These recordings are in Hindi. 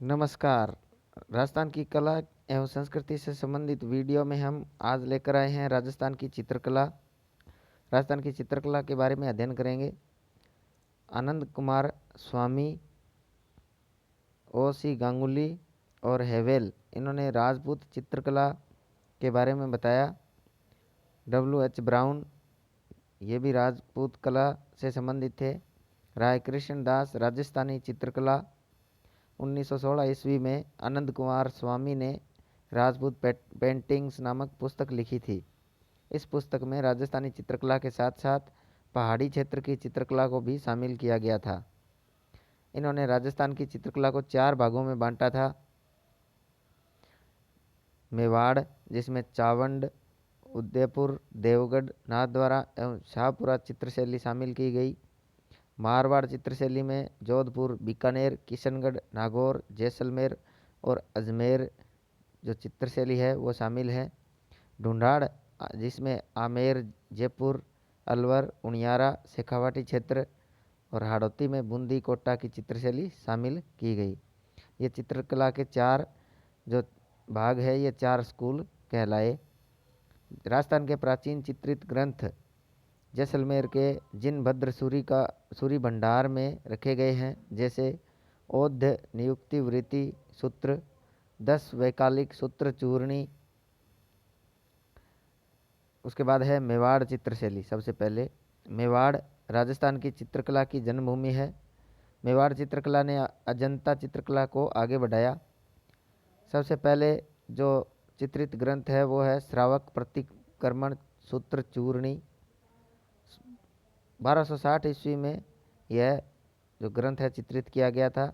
नमस्कार। राजस्थान की कला एवं संस्कृति से संबंधित वीडियो में हम आज लेकर आए हैं राजस्थान की चित्रकला। राजस्थान की चित्रकला के बारे में अध्ययन करेंगे। आनंद कुमार स्वामी, ओ सी गांगुली और हेवेल, इन्होंने राजपूत चित्रकला के बारे में बताया। W H ब्राउन, ये भी राजपूत कला से संबंधित थे। राय कृष्ण दास, राजस्थानी चित्रकला। 1916 ईस्वी में आनंद कुमार स्वामी ने राजपूत पेंटिंग्स नामक पुस्तक लिखी थी। इस पुस्तक में राजस्थानी चित्रकला के साथ साथ पहाड़ी क्षेत्र की चित्रकला को भी शामिल किया गया था। इन्होंने राजस्थान की चित्रकला को 4 भागों में बांटा था। मेवाड़, जिसमें चावंड, उदयपुर, देवगढ़, नाथद्वारा एवं शाहपुरा चित्रशैली शामिल की गई। मारवाड़ चित्रशैली में जोधपुर, बीकानेर, किशनगढ़, नागौर, जैसलमेर और अजमेर जो चित्रशैली है वो शामिल है। ढूंढाड़, जिसमें आमेर, जयपुर, अलवर, उनियारा, शेखावाटी क्षेत्र और हाड़ौती में बूंदी कोटा की चित्रशैली शामिल की गई। ये चित्रकला के 4 जो भाग है, ये 4 स्कूल कहलाए। राजस्थान के प्राचीन चित्रित ग्रंथ जैसलमेर के जिनभद्र सूरी भंडार में रखे गए हैं, जैसे औध्य, नियुक्ति, वृत्ति सूत्र, 10 वैकालिक सूत्र चूर्णी। उसके बाद है मेवाड़ चित्रशैली। सबसे पहले मेवाड़ राजस्थान की चित्रकला की जन्मभूमि है। मेवाड़ चित्रकला ने अजंता चित्रकला को आगे बढ़ाया। सबसे पहले जो चित्रित ग्रंथ है वो है श्रावक प्रतिक्रमण सूत्र चूर्णी। 1260 ईस्वी में यह जो ग्रंथ है चित्रित किया गया था।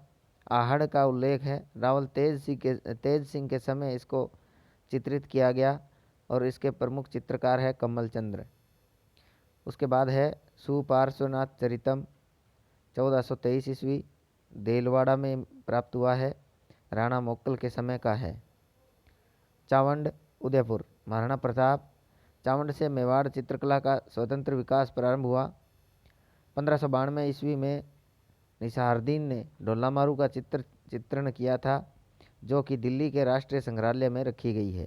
आहड़ का उल्लेख है। रावल तेज सिंह के समय इसको चित्रित किया गया और इसके प्रमुख चित्रकार है कमल चंद्र। उसके बाद है सुपार्श्वनाथ चरितम, 1423 ईस्वी, देलवाड़ा में प्राप्त हुआ है। राणा मोक्कल के समय का है। चावंड, उदयपुर, महाराणा प्रताप। चावंड से मेवाड़ चित्रकला का स्वतंत्र विकास प्रारंभ हुआ। 1592 ईस्वी में निसारदीन ने ढोलामारू का चित्रण किया था, जो कि दिल्ली के राष्ट्रीय संग्रहालय में रखी गई है।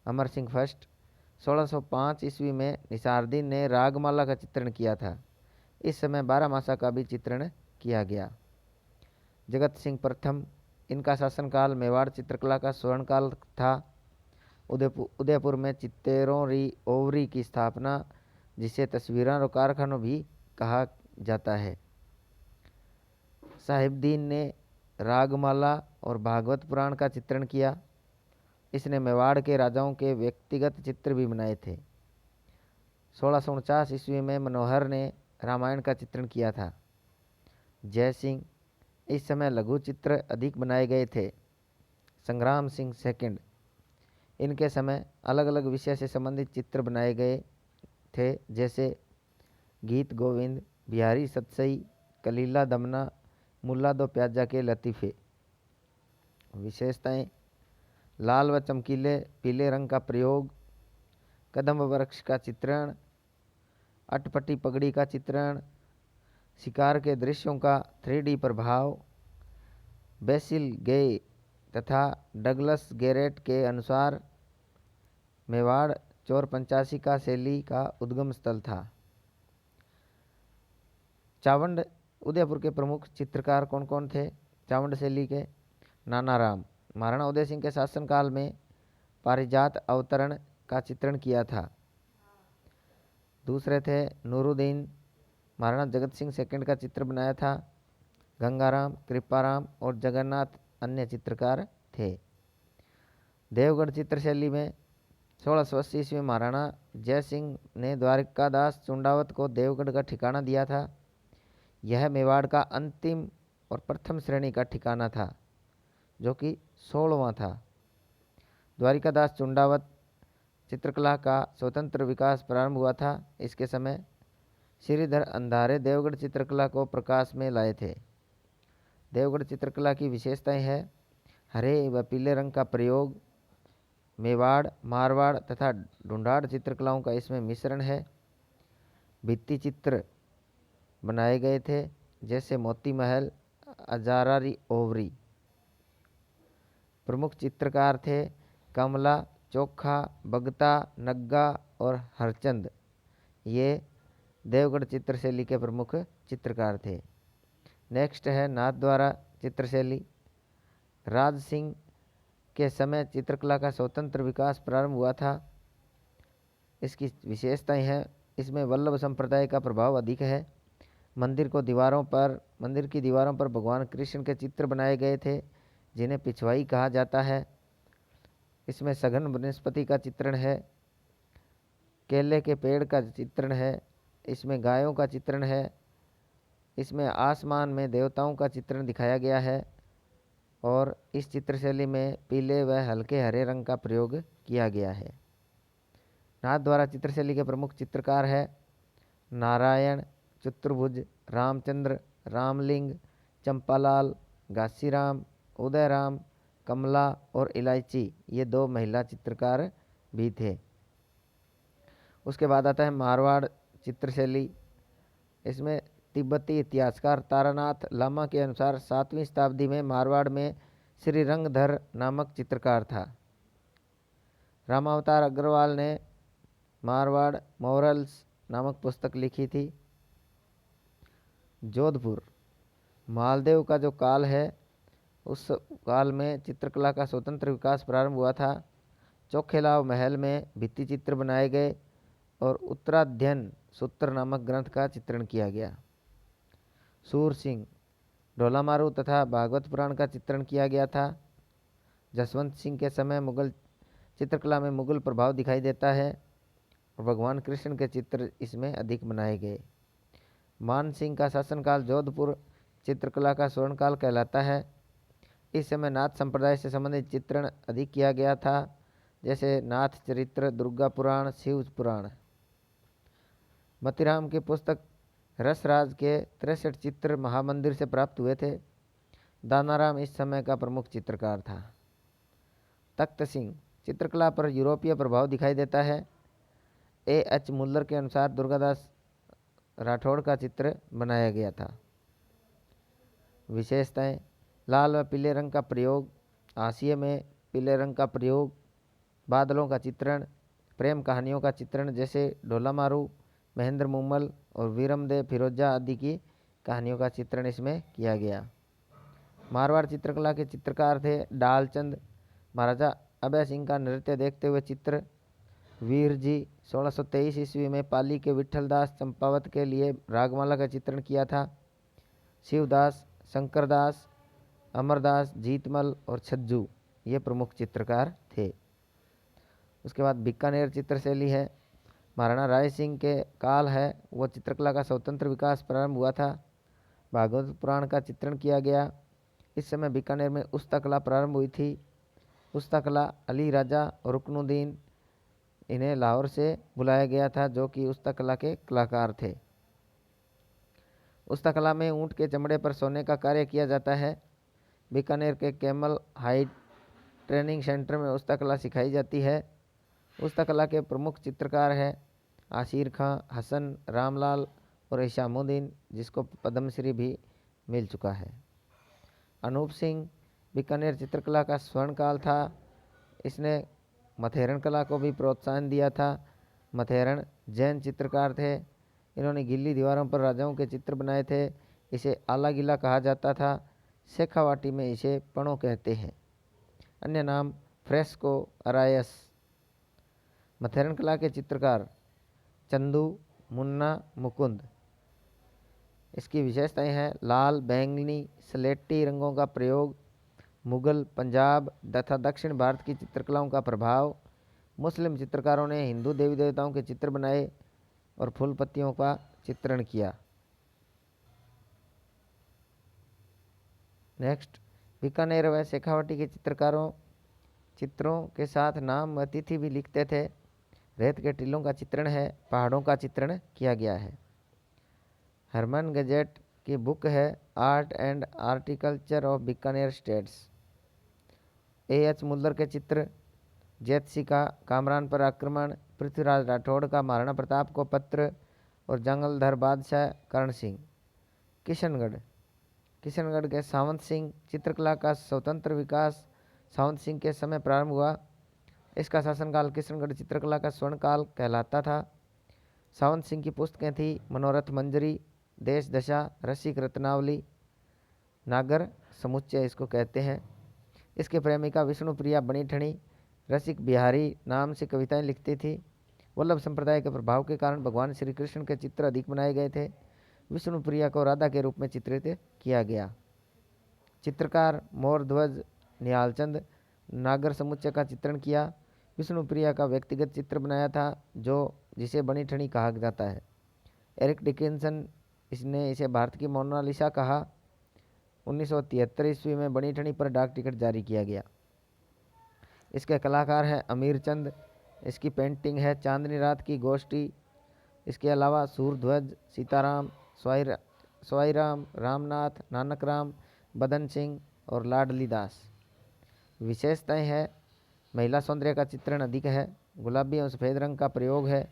अमर सिंह फर्स्ट, 1605 ईस्वी में निसारदीन ने रागमाला का चित्रण किया था। इस समय 12 मासा का भी चित्रण किया गया। जगत सिंह प्रथम, इनका शासनकाल मेवाड़ चित्रकला का स्वर्णकाल था। उदयपुर में चित्तेरों री ओवरी की स्थापना, जिसे तस्वीरों और कारखानों भी कहा जाता है। साहिबदीन ने रागमाला और भागवत पुराण का चित्रण किया। इसने मेवाड़ के राजाओं के व्यक्तिगत चित्र भी बनाए थे। 1649 ईस्वी में मनोहर ने रामायण का चित्रण किया था। जय सिंह, इस समय लघु चित्र अधिक बनाए गए थे। संग्राम सिंह सेकंड, इनके समय अलग अलग विषय से संबंधित चित्र बनाए गए थे, जैसे गीत गोविंद, बिहारी सतसई, कलीला दमना, मुल्ला दो प्याजा के लतीफ़े। विशेषताएं: लाल व चमकीले पीले रंग का प्रयोग, कदम्ब वृक्ष का चित्रण, अटपटी पगड़ी का चित्रण, शिकार के दृश्यों का 3D प्रभाव। बेसिल गे तथा डगलस गैरेट के अनुसार मेवाड़ चौर पंचासी का शैली का उद्गम स्थल था। चावंड उदयपुर के प्रमुख चित्रकार कौन कौन थे? चावंड शैली के नानाराम, महाराणा उदय सिंह के शासनकाल में पारिजात अवतरण का चित्रण किया था। दूसरे थे नूरुद्दीन, महाराणा जगत सिंह सेकंड का चित्र बनाया था। गंगाराम, कृपाराम और जगन्नाथ अन्य चित्रकार थे। देवगढ़ चित्रशैली में 1680 ईस्वी में महाराणा जय सिंह ने द्वारिकादास चुंडावत को देवगढ़ का ठिकाना दिया था। यह मेवाड़ का अंतिम और प्रथम श्रेणी का ठिकाना था, जो कि 16वां था। द्वारिकादास चुंडावत चित्रकला का स्वतंत्र विकास प्रारंभ हुआ था। इसके समय श्रीधर अंधारे देवगढ़ चित्रकला को प्रकाश में लाए थे। देवगढ़ चित्रकला की विशेषताएं हैं: हरे व पीले रंग का प्रयोग, मेवाड़, मारवाड़ तथा ढूंढाड़ चित्रकलाओं का इसमें मिश्रण है। भित्ति चित्र बनाए गए थे, जैसे मोती महल, अजारारी ओवरी। प्रमुख चित्रकार थे कमला, चोखा, बगता, नग्गा और हरचंद। ये देवगढ़ चित्रशैली के प्रमुख चित्रकार थे। नेक्स्ट है नाथद्वारा चित्रशैली। राज सिंह के समय चित्रकला का स्वतंत्र विकास प्रारंभ हुआ था। इसकी विशेषताएं हैं, इसमें वल्लभ संप्रदाय का प्रभाव अधिक है। मंदिर की दीवारों पर भगवान कृष्ण के चित्र बनाए गए थे जिन्हें पिछवाई कहा जाता है। इसमें सघन वनस्पति का चित्रण है, केले के पेड़ का चित्रण है, इसमें गायों का चित्रण है, इसमें आसमान में देवताओं का चित्रण दिखाया गया है और इस चित्रशैली में पीले व हल्के हरे रंग का प्रयोग किया गया है। नाथद्वारा चित्रशैली के प्रमुख चित्रकार है नारायण, चतुर्भुज, रामचंद्र, रामलिंग, चंपालाल, घासीराम, उदयराम, कमला और इलायची। ये 2 महिला चित्रकार भी थे। उसके बाद आता है मारवाड़ चित्रशैली। इसमें तिब्बती इतिहासकार तारानाथ लामा के अनुसार 7वीं शताब्दी में मारवाड़ में श्री रंगधर नामक चित्रकार था। रामावतार अग्रवाल ने मारवाड़ मोरल्स नामक पुस्तक लिखी थी। जोधपुर मालदेव का जो काल है उस काल में चित्रकला का स्वतंत्र विकास प्रारंभ हुआ था। चोखेलाव महल में भित्ति चित्र बनाए गए और उत्तराध्ययन सूत्र नामक ग्रंथ का चित्रण किया गया। सूर सिंह ढोलामारू तथा भागवत पुराण का चित्रण किया गया था। जसवंत सिंह के समय मुगल चित्रकला में मुगल प्रभाव दिखाई देता है और भगवान कृष्ण के चित्र इसमें अधिक बनाए गए। मान सिंह का शासनकाल जोधपुर चित्रकला का स्वर्णकाल कहलाता है। इस समय नाथ संप्रदाय से संबंधित चित्रण अधिक किया गया था, जैसे नाथ चरित्र, दुर्गा पुराण, शिव पुराण। मतीराम की पुस्तक रसराज के 63 चित्र महामंदिर से प्राप्त हुए थे। दानाराम इस समय का प्रमुख चित्रकार था। तख्त सिंह चित्रकला पर यूरोपीय प्रभाव दिखाई देता है। एच मुल्लर के अनुसार दुर्गादास राठौड़ का चित्र बनाया गया था। विशेषताएं, लाल व पीले रंग का प्रयोग, हाशिए में पीले रंग का प्रयोग, बादलों का चित्रण, प्रेम कहानियों का चित्रण जैसे ढोलामारू, महेंद्र मुमल और वीरमदेव फिरोजा आदि की कहानियों का चित्रण इसमें किया गया। मारवाड़ चित्रकला के चित्रकार थे डालचंद। महाराजा अभय सिंह का नृत्य देखते हुए चित्र। वीर जी 1623 ईस्वी में पाली के विठलदास चंपावत के लिए रागमाला का चित्रण किया था। शिवदास, शंकरदास, अमरदास, जीतमल और छज्जू ये प्रमुख चित्रकार थे। उसके बाद बीकानेर चित्रशैली है। महाराणा राय सिंह के काल है, वो चित्रकला का स्वतंत्र विकास प्रारंभ हुआ था। भागवत पुराण का चित्रण किया गया। इस समय बीकानेर में उस्ता कला प्रारंभ हुई थी। उस्ता कला अली राजा और रुकनुद्दीन, इन्हें लाहौर से बुलाया गया था जो कि उस्ता कला के कलाकार थे। उस्ता कला में ऊंट के चमड़े पर सोने का कार्य किया जाता है। बीकानेर के कैमल हाइट ट्रेनिंग सेंटर में उस्ता कला सिखाई जाती है। उस्ता कला के प्रमुख चित्रकार हैं आशिर खां, हसन, रामलाल और इशामुद्दीन, जिसको पद्मश्री भी मिल चुका है। अनूप सिंह बीकानेर चित्रकला का स्वर्णकाल था। इसने मथेरन कला को भी प्रोत्साहन दिया था। मथेरन जैन चित्रकार थे। इन्होंने गीली दीवारों पर राजाओं के चित्र बनाए थे। इसे आला गीला कहा जाता था। शेखावाटी में इसे पणो कहते हैं। अन्य नाम फ्रेस्को, अरायस। मथेरन कला के चित्रकार चंदू, मुन्ना, मुकुंद। इसकी विशेषताएं हैं लाल, बैंगनी, स्लेटी रंगों का प्रयोग, मुगल, पंजाब तथा दक्षिण भारत की चित्रकलाओं का प्रभाव। मुस्लिम चित्रकारों ने हिंदू देवी देवताओं के चित्र बनाए और फूल पत्तियों का चित्रण किया। नेक्स्ट, बीकानेर व शेखावाटी के चित्रों के साथ नाम व तिथि भी लिखते थे। रेत के टीलों का चित्रण है, पहाड़ों का चित्रण किया गया है। हरमन गजेट की बुक है art and architecture of Bikaner states. H Muller के चित्र, जैतसी का कामरान पर आक्रमण, पृथ्वीराज राठौड़ का महाराणा प्रताप को पत्र और जंगलधर बादशाह करण सिंह। किशनगढ़ के सावंत सिंह चित्रकला का स्वतंत्र विकास सावंत सिंह के समय प्रारंभ हुआ। इसका शासनकाल किशनगढ़ चित्रकला का स्वर्णकाल कहलाता था। सावंत सिंह की पुस्तकें थी मनोरथ मंजरी, देश दशा, रसिक रत्नावली, नागर समुच्चय इसको कहते हैं। इसके प्रेमिका विष्णुप्रिया बनीठणी रसिक बिहारी नाम से कविताएं लिखती थी। वल्लभ संप्रदाय के प्रभाव के कारण भगवान श्री कृष्ण के चित्र अधिक बनाए गए थे। विष्णुप्रिया को राधा के रूप में चित्रित किया गया। चित्रकार मोरध्वज निहालचंद नागर समुच्चय का चित्रण किया। विष्णुप्रिया का व्यक्तिगत चित्र बनाया था जिसे बनीठणी कहा जाता है। एरिक डिकिंसन इसने इसे भारत की मोनालिसा कहा। 1973 ईस्वी में बनीठणी पर डाक टिकट जारी किया गया। इसके कलाकार हैं अमीर चंद। इसकी पेंटिंग है चांदनी रात की गोष्ठी। इसके अलावा सूरध्वज, सीताराम, स्वाईराम, रामनाथ, नानकराम, बदन सिंह और लाडली दास। विशेषताएं हैं महिला सौंदर्य का चित्रण अधिक है। गुलाबी और सफ़ेद रंग का प्रयोग है।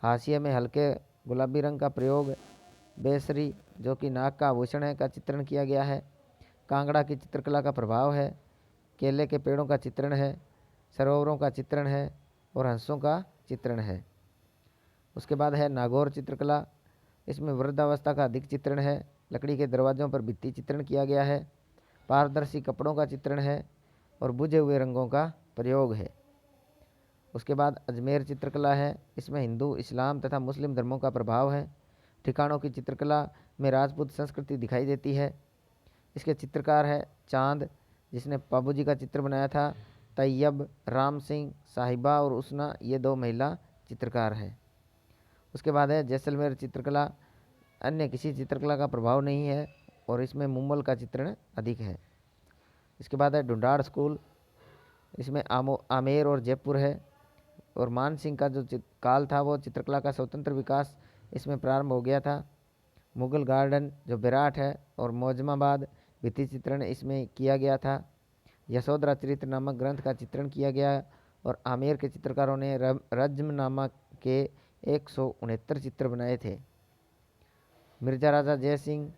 हाशिए में हल्के गुलाबी रंग का प्रयोग। बेसरी जो कि नाक का आभूषण है का चित्रण किया गया है। कांगड़ा की चित्रकला का प्रभाव है। केले के पेड़ों का चित्रण है। सरोवरों का चित्रण है और हंसों का चित्रण है। उसके बाद है नागौर चित्रकला। इसमें वृद्धावस्था का अधिक चित्रण है। लकड़ी के दरवाजों पर भित्ति चित्रण किया गया है। पारदर्शी कपड़ों का चित्रण है और बुझे हुए रंगों का प्रयोग है। उसके बाद अजमेर चित्रकला है। इसमें हिंदू, इस्लाम तथा मुस्लिम धर्मों का प्रभाव है। ठिकानों की चित्रकला में राजपूत संस्कृति दिखाई देती है। इसके चित्रकार है चांद, जिसने बाबूजी का चित्र बनाया था। तैयब, राम सिंह, साहिबा और उसना ये 2 महिला चित्रकार हैं। उसके बाद है जैसलमेर चित्रकला। अन्य किसी चित्रकला का प्रभाव नहीं है और इसमें मुम्बल का चित्रण अधिक है। इसके बाद है ढूंढाड़ स्कूल। इसमें आमेर और जयपुर है। और मान सिंह का जो काल था वो चित्रकला का स्वतंत्र विकास इसमें प्रारंभ हो गया था। मुगल गार्डन जो विराट है और मौजमाबाद भित्ति चित्रण इसमें किया गया था। यशोधरा चरित्र नामक ग्रंथ का चित्रण किया गया और आमेर के चित्रकारों ने रज्मनामा के 169 चित्र बनाए थे। मिर्जा राजा जय सिंह,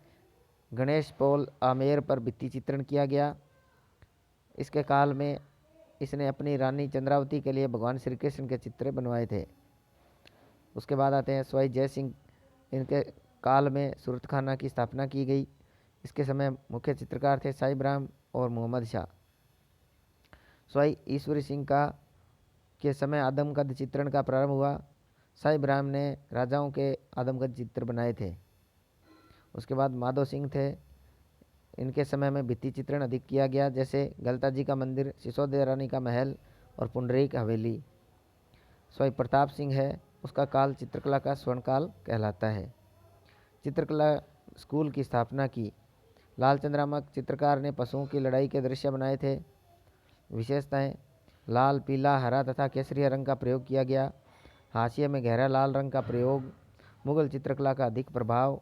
गणेश पॉल आमेर पर भित्ति चित्रण किया गया। इसके काल में इसने अपनी रानी चंद्रावती के लिए भगवान श्री कृष्ण के चित्र बनवाए थे। उसके बाद आते हैं स्वाई जय सिंह। इनके काल में सूरत खाना की स्थापना की गई। इसके समय मुख्य चित्रकार थे साहिब राम और मोहम्मद शाह। स्वाई ईश्वरी सिंह का के समय आदमकद चित्रण का प्रारंभ हुआ। साहिब राम ने राजाओं के आदमकद चित्र बनाए थे। उसके बाद माधो सिंह थे। इनके समय में भित्ति चित्रण अधिक किया गया, जैसे गलता जी का मंदिर, सिसोदिया रानी का महल और पुंडरीक हवेली। स्वाई प्रताप सिंह है, उसका काल चित्रकला का स्वर्णकाल कहलाता है। चित्रकला स्कूल की स्थापना की। लालचंद नामक चित्रकार ने पशुओं की लड़ाई के दृश्य बनाए थे। विशेषताएं लाल, पीला, हरा तथा केसरिया रंग का प्रयोग किया गया। हाशिए में गहरा लाल रंग का प्रयोग। मुगल चित्रकला का अधिक प्रभाव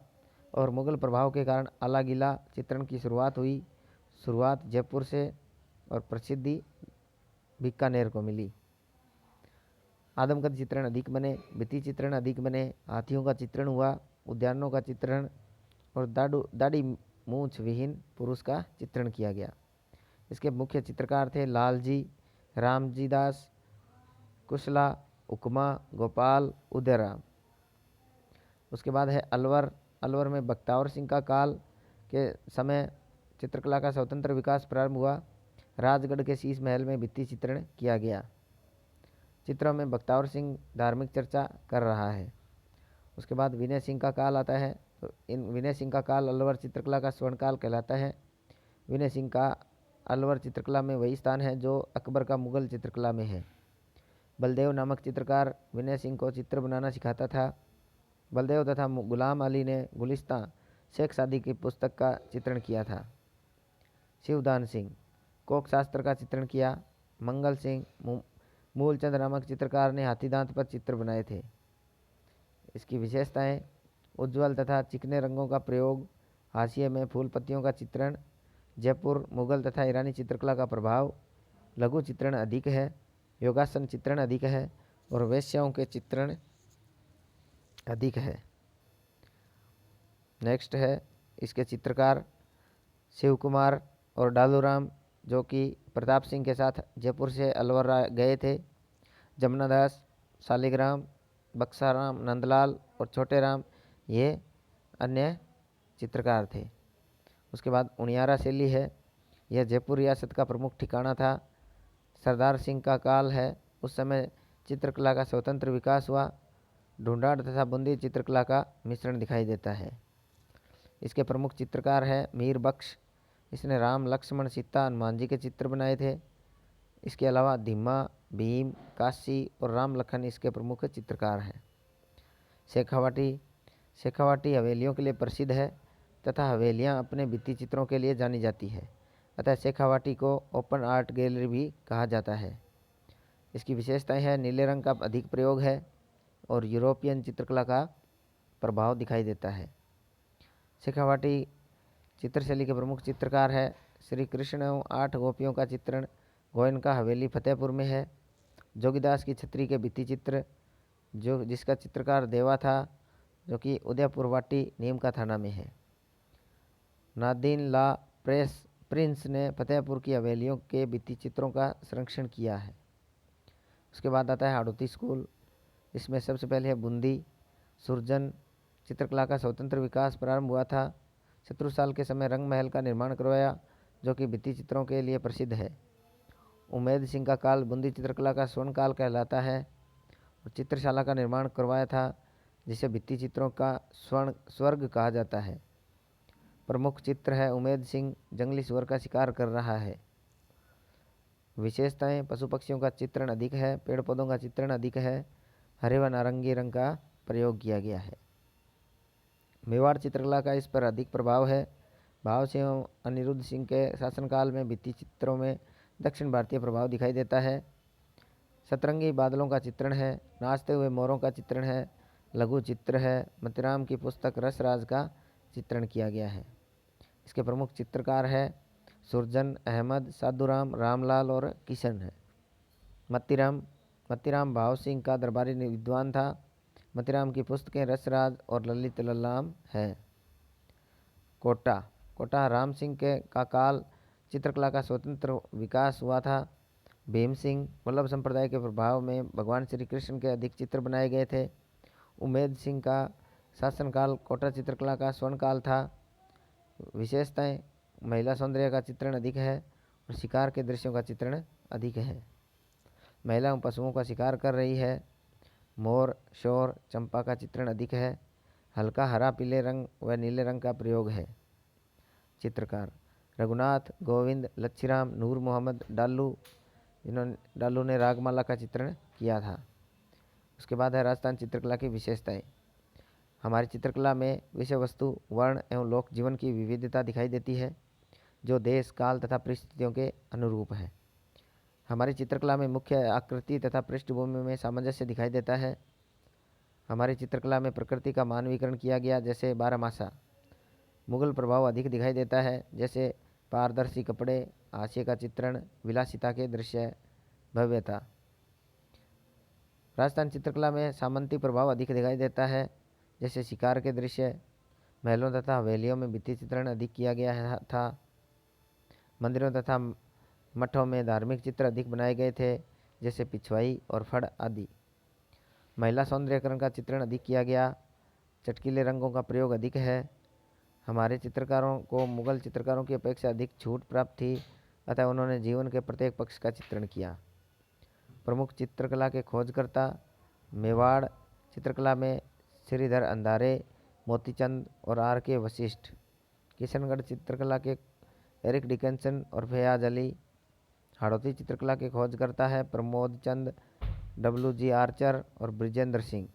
और मुगल प्रभाव के कारण आला गीला चित्रण की शुरुआत हुई। शुरुआत जयपुर से और प्रसिद्धि बीकानेर को मिली। आदमकद चित्रण अधिक बने, भित्ति चित्रण अधिक बने, हाथियों का चित्रण हुआ, उद्यानों का चित्रण और दाढ़ी मूंछ विहीन पुरुष का चित्रण किया गया। इसके मुख्य चित्रकार थे लालजी, रामजी दास, कुशला, उकमा, गोपाल, उदयराम। उसके बाद है अलवर। अलवर में बख्तावर सिंह का काल के समय चित्रकला का स्वतंत्र विकास प्रारंभ हुआ। राजगढ़ के शीश महल में भित्ति चित्रण किया गया। चित्रों में बख्तावर सिंह धार्मिक चर्चा कर रहा है। उसके बाद विनय सिंह का काल आता है। तो इन विनय सिंह का काल अलवर चित्रकला का स्वर्णकाल कहलाता है। विनय सिंह का अलवर चित्रकला में वही स्थान है जो अकबर का मुगल चित्रकला में है। बलदेव नामक चित्रकार विनय सिंह को चित्र बनाना सिखाता था। बलदेव तथा गुलाम अली ने गुलिस्तां शेख सादी की पुस्तक का चित्रण किया था। शिवदान सिंह कोक शास्त्र का चित्रण किया। मंगल सिंह मूलचंद नामक चित्रकार ने हाथी दांत पर चित्र बनाए थे। इसकी विशेषताएं उज्ज्वल तथा चिकने रंगों का प्रयोग, हाशिए में फूल पत्तियों का चित्रण, जयपुर मुगल तथा ईरानी चित्रकला का प्रभाव, लघु चित्रण अधिक है, योगासन चित्रण अधिक है और वेश्याओं के चित्रण अधिक है। नेक्स्ट है इसके चित्रकार शिव कुमार और डालूराम, जो कि प्रताप सिंह के साथ जयपुर से अलवर गए थे। जमुना दास, शालिग्राम, बक्साराम, नंदलाल और छोटे राम ये अन्य चित्रकार थे। उसके बाद उनियारा शैली है, यह जयपुर रियासत का प्रमुख ठिकाना था। सरदार सिंह का काल है, उस समय चित्रकला का स्वतंत्र विकास हुआ। ढूंढाड़ तथा बूंदी चित्रकला का मिश्रण दिखाई देता है। इसके प्रमुख चित्रकार हैं मीर बख्श, इसने राम, लक्ष्मण, सीता, हनुमान जी के चित्र बनाए थे। इसके अलावा धीमा, भीम, काशी और राम लखन इसके प्रमुख चित्रकार हैं। शेखावाटी, शेखावाटी हवेलियों के लिए प्रसिद्ध है तथा हवेलियां अपने भित्ति चित्रों के लिए जानी जाती है, अतः शेखावाटी को ओपन आर्ट गैलरी भी कहा जाता है। इसकी विशेषताएं हैं नीले रंग का अधिक प्रयोग है और यूरोपियन चित्रकला का प्रभाव दिखाई देता है। शेखावाटी चित्रशैली के प्रमुख चित्रकार है। श्री कृष्ण एवं 8 गोपियों का चित्रण गोयनका हवेली फतेहपुर में है। जोगीदास की छत्री के भित्ति चित्र जिसका चित्रकार देवा था, जो कि उदयपुर वाटी नीम का थाना में है। नादिन ला प्रिंस ने फतेहपुर की हवेलियों के भित्ति चित्रों का संरक्षण किया है। उसके बाद आता है हाड़ौती स्कूल, इसमें सबसे पहले है बूंदी। सुरजन चित्रकला का स्वतंत्र विकास प्रारंभ हुआ था। शत्रु साल के समय रंग महल का निर्माण करवाया, जो कि भित्ति चित्रों के लिए प्रसिद्ध है। उमेद सिंह का काल बूंदी चित्रकला का स्वर्ण काल कहलाता है और चित्रशाला का निर्माण करवाया था, जिसे भित्ति चित्रों का स्वर्ग कहा जाता है। प्रमुख चित्र है उमेद सिंह जंगली सुअर का शिकार कर रहा है। विशेषताएं, पशु पक्षियों का चित्रण अधिक है, पेड़ पौधों का चित्रण अधिक है, हरे व नारंगी रंग का प्रयोग किया गया है। मेवाड़ चित्रकला का इस पर अधिक प्रभाव है। भाव सिंह एवं अनिरुद्ध सिंह के शासनकाल में भित्ति चित्रों में दक्षिण भारतीय प्रभाव दिखाई देता है। सतरंगी बादलों का चित्रण है, नाचते हुए मोरों का चित्रण है, लघु चित्र है। मतिराम की पुस्तक रसराज का चित्रण किया गया है। इसके प्रमुख चित्रकार है सुरजन, अहमद, साधुराम, रामलाल और किशन है। मत्तीराम भाव सिंह का दरबारी विद्वान था। मतिराम की पुस्तकें रसराज और ललित लल्लाम है। कोटा राम सिंह के का काल चित्रकला का स्वतंत्र विकास हुआ था। भीम सिंह वल्लभ संप्रदाय के प्रभाव में भगवान श्री कृष्ण के अधिक चित्र बनाए गए थे। उमेद सिंह का शासनकाल कोटा चित्रकला का स्वर्ण काल था। विशेषताएं, महिला सौंदर्य का चित्रण अधिक है और शिकार के दृश्यों का चित्रण अधिक है। महिला पशुओं का शिकार कर रही है। मोर, शोर, चंपा का चित्रण अधिक है। हल्का हरा, पीले रंग व नीले रंग का प्रयोग है। चित्रकार रघुनाथ, गोविंद, लच्छीराम, नूर मोहम्मद, डालू ने रागमाला का चित्रण किया था। उसके बाद है राजस्थान चित्रकला की विशेषताएं। हमारी चित्रकला में विषय वस्तु, वर्ण एवं लोक जीवन की विविधता दिखाई देती है, जो देश, काल तथा परिस्थितियों के अनुरूप है। हमारी चित्रकला में मुख्य आकृति तथा पृष्ठभूमि में सामंजस्य दिखाई देता है। हमारी चित्रकला में प्रकृति का मानवीकरण किया गया, जैसे बारहमासा। मुगल प्रभाव अधिक दिखाई देता है, जैसे पारदर्शी कपड़े, हाशिए का चित्रण, विलासिता के दृश्य, भव्यता। राजस्थान चित्रकला में सामंती प्रभाव अधिक दिखाई देता है, जैसे शिकार के दृश्य। महलों तथा हवेलियों में भित्ति चित्रण अधिक किया गया था। मंदिरों तथा मठों में धार्मिक चित्र अधिक बनाए गए थे, जैसे पिछवाई और फड़ आदि। महिला सौंदर्यकरण का चित्रण अधिक किया गया। चटकीले रंगों का प्रयोग अधिक है। हमारे चित्रकारों को मुगल चित्रकारों की अपेक्षा अधिक छूट प्राप्त थी, अतः उन्होंने जीवन के प्रत्येक पक्ष का चित्रण किया। प्रमुख चित्रकला के खोजकर्ता, मेवाड़ चित्रकला में श्रीधर अंधारे, मोतीचंद और आर के वशिष्ठ। किशनगढ़ चित्रकला के एरिक डिकन्सन और फयाज अली। हाड़ौती चित्रकला के खोजकर्ता है प्रमोद चंद, WG आर्चर और ब्रिजेंद्र सिंह।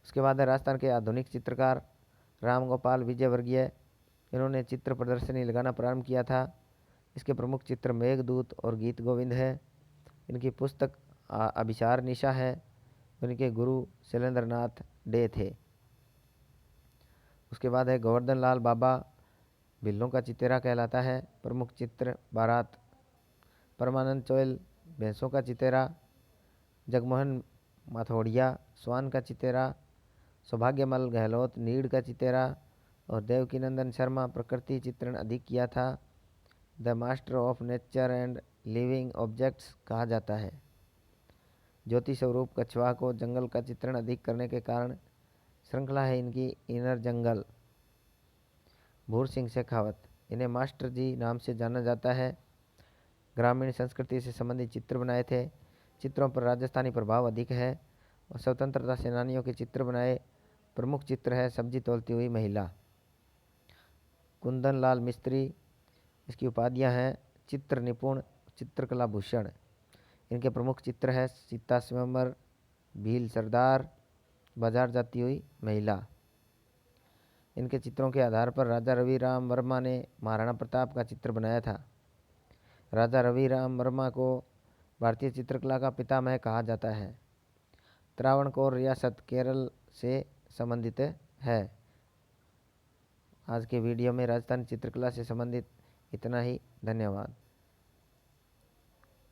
उसके बाद है राजस्थान के आधुनिक चित्रकार राम गोपाल विजयवर्गीय। इन्होंने चित्र प्रदर्शनी लगाना प्रारंभ किया था। इसके प्रमुख चित्र मेघदूत और गीत गोविंद है। इनकी पुस्तक अभिसार निशा है। इनके गुरु शैलेंद्र नाथ डे थे। उसके बाद है गोवर्धन लाल बाबा, भिल्लों का चितेरा कहलाता है। प्रमुख चित्र बारात। परमानंद चोयल, भैंसों का चितेरा। जगमोहन माथोड़िया, स्वान का चितेरा। सौभाग्यमल गहलोत, नीड़ का चितेरा और देवकीनंदन शर्मा, प्रकृति चित्रण अधिक किया था। The master of nature and living objects कहा जाता है। ज्योति स्वरूप कछुआ को जंगल का चित्रण अधिक करने के कारण श्रृंखला है इनकी इनर जंगल। भूर सिंह शेखावत, इन्हें मास्टर जी नाम से जाना जाता है। ग्रामीण संस्कृति से संबंधित चित्र बनाए थे। चित्रों पर राजस्थानी प्रभाव अधिक है और स्वतंत्रता सेनानियों के चित्र बनाए। प्रमुख चित्र है सब्जी तोलती हुई महिला। कुंदन लाल मिस्त्री, इसकी उपाधियां हैं चित्र निपुण, चित्रकला भूषण। इनके प्रमुख चित्र है सीता स्वयंवर, भील सरदार, बाजार जाती हुई महिला। इनके चित्रों के आधार पर राजा रवि राम वर्मा ने महाराणा प्रताप का चित्र बनाया था। राजा रवि राम वर्मा को भारतीय चित्रकला का पितामह कहा जाता है। त्रावणकोर रियासत केरल से संबंधित है। आज के वीडियो में राजस्थानी चित्रकला से संबंधित इतना ही। धन्यवाद।